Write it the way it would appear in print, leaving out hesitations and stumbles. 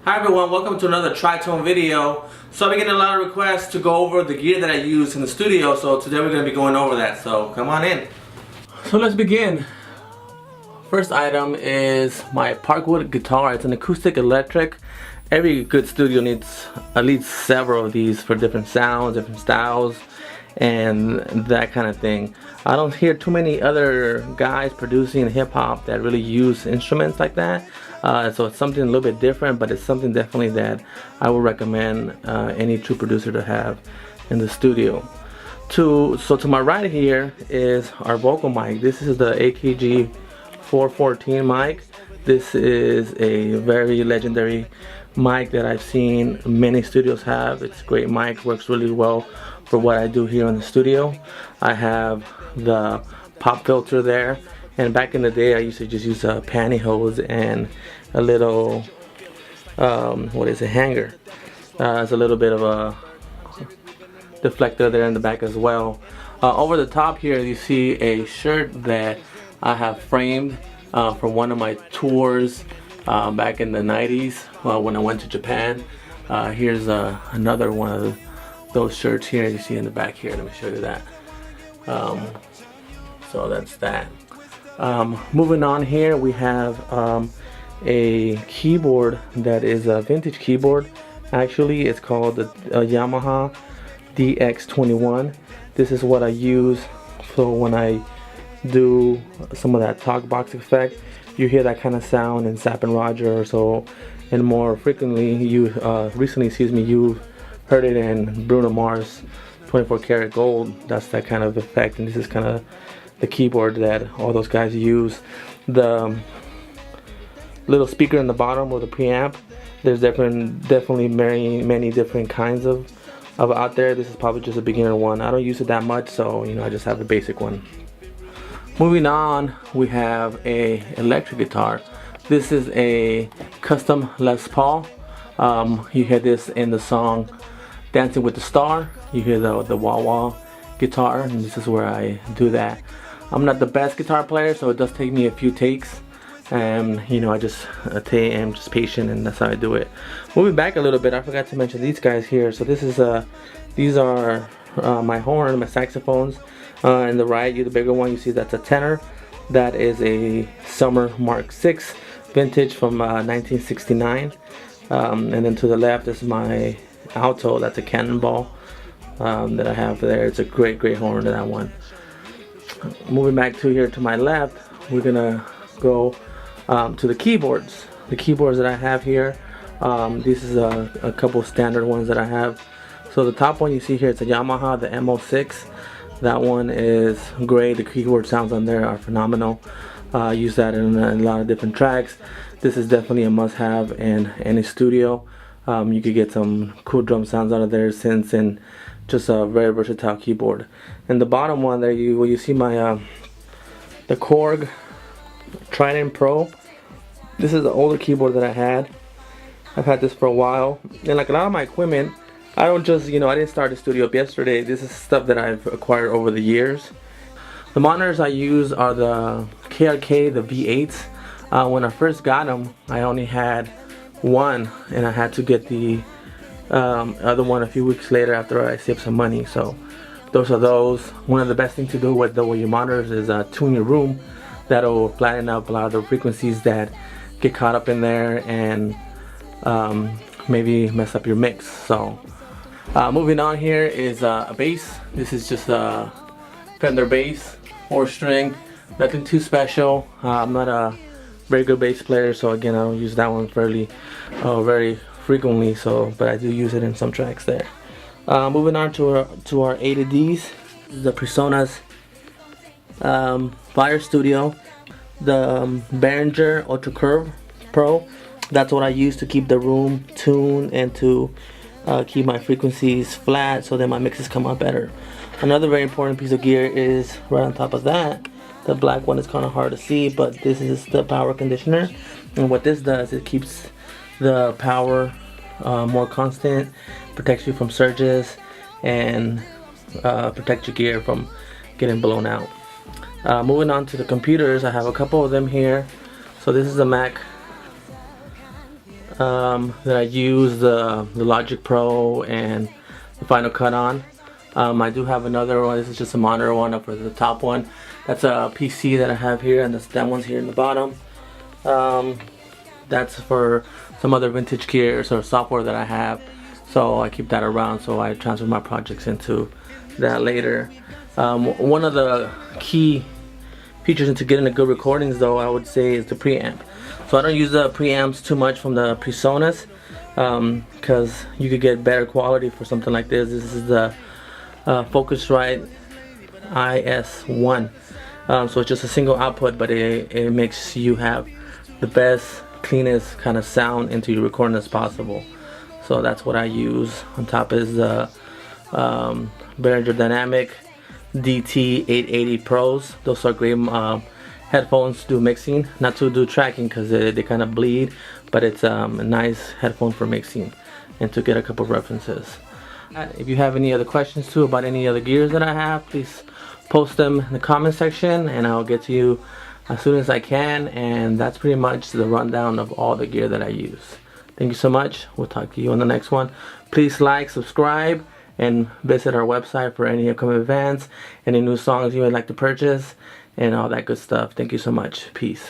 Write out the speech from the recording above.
Hi everyone, welcome to another Tryton video. So I've been getting a lot of requests to go over the gear that I use in the studio, so today we're going to be going over that, so come on in. So let's begin. First item is my Parkwood Guitar. It's an acoustic electric. Every good studio needs at least several of these for different sounds, different styles, and that kind of thing. I don't hear too many other guys producing hip-hop that really use instruments like that. So it's something a little bit different, but it's something definitely that I would recommend any true producer to have in the studio. So to my right here is our vocal mic. This is the AKG 414 mic. This is a very legendary mic that I've seen many studios have. It's a great mic, works really well for what I do here in the studio. I have the pop filter there, and back in the day I used to just use a pantyhose and a little hanger. It's a little bit of a deflector there in the back as well. Over the top here you see a shirt that I have framed from one of my tours back in the 90s when I went to Japan. Here's another one of those shirts here you see in the back here. Let me show you that. So that's that. Moving on here, we have a keyboard that is a vintage keyboard. Actually, it's called the Yamaha DX21. This is what I use so when I do some of that talk box effect, you hear that kind of sound in Zapp and Roger or so, and more frequently you you've heard it in Bruno Mars 24 karat gold. That's that kind of effect, and this is kind of the keyboard that all those guys use. The little speaker in the bottom or the preamp, there's definitely many different kinds of out there. This is probably just a beginner one. I don't use it that much, so I just have the basic one. Moving on, we have a electric guitar. This is a custom Les Paul. You hear this in the song Dancing with the Star. You hear the wah-wah guitar, and this is where I do that. I'm not the best guitar player, so it does take me a few takes, and I just am just patient, and that's how I do it. Moving back a little bit, I forgot to mention these guys here. So this is these are my horn, my saxophones. In the right, the bigger one, you see that's a tenor. That is a Summer Mark 6 vintage from 1969. And then to the left is my alto. That's a Cannonball that I have there. It's a great horn to that one. Moving back to my left, we're gonna go to the keyboards. The keyboards that I have here, this is a couple standard ones that I have. So the top one you see here, it's a Yamaha, the M06. That one is great. The keyboard sounds on there are phenomenal. I use that in a lot of different tracks. This is definitely a must-have in any studio. You could get some cool drum sounds out of there, synths, and just a very versatile keyboard. And the bottom one there, you see my the Korg Triton Pro. This is the older keyboard that I had. I've had this for a while, and like a lot of my equipment, I don't just, I didn't start the studio up yesterday. This is stuff that I've acquired over the years. The monitors I use are the KRK, the V8s. When I first got them, I only had one, and I had to get the other one a few weeks later after I saved some money. So those are those. One of the best things to do with your monitors is tune your room. That'll flatten up a lot of the frequencies that get caught up in there and maybe mess up your mix. So moving on here is a bass. This is just a Fender bass, 4-string, nothing too special. I'm not a very good bass player, so again I don't use that one very frequently. But I do use it in some tracks there. Moving on to our A to Ds, the Presonus Firestudio, the Behringer Ultra Curve Pro. That's what I use to keep the room tuned and to keep my frequencies flat so that my mixes come out better. Another very important piece of gear is right on top of that. The black one is kind of hard to see, but this is the power conditioner, and what this does, it keeps the power more constant, protects you from surges, and protects your gear from getting blown out. Moving on to the computers, I have a couple of them here. So this is a Mac that I use the Logic Pro and the Final Cut on. I do have another one. This is just a monitor one up for the top one. That's a PC that I have here, and that one's here in the bottom. That's for some other vintage gears or software that I have, so I keep that around, so I transfer my projects into that later. One of the key features into getting a good recordings, though, I would say, is the preamp. So I don't use the preamps too much from the Presonus, because you could get better quality for something like this. This is the Focusrite ISA. So it's just a single output, but it makes you have the best, cleanest kind of sound into your recording as possible. So that's what I use. On top is the Behringer Dynamic DT880 Pros. Those are great headphones to do mixing, not to do tracking because they kind of bleed, but it's a nice headphone for mixing and to get a couple references. If you have any other questions too about any other gears that I have, please post them in the comment section and I'll get to you as soon as I can. And that's pretty much the rundown of all the gear that I use. Thank you so much. We'll talk to you on the next one. Please like, subscribe, and visit our website for any upcoming events, any new songs you would like to purchase, and all that good stuff. Thank you so much. Peace.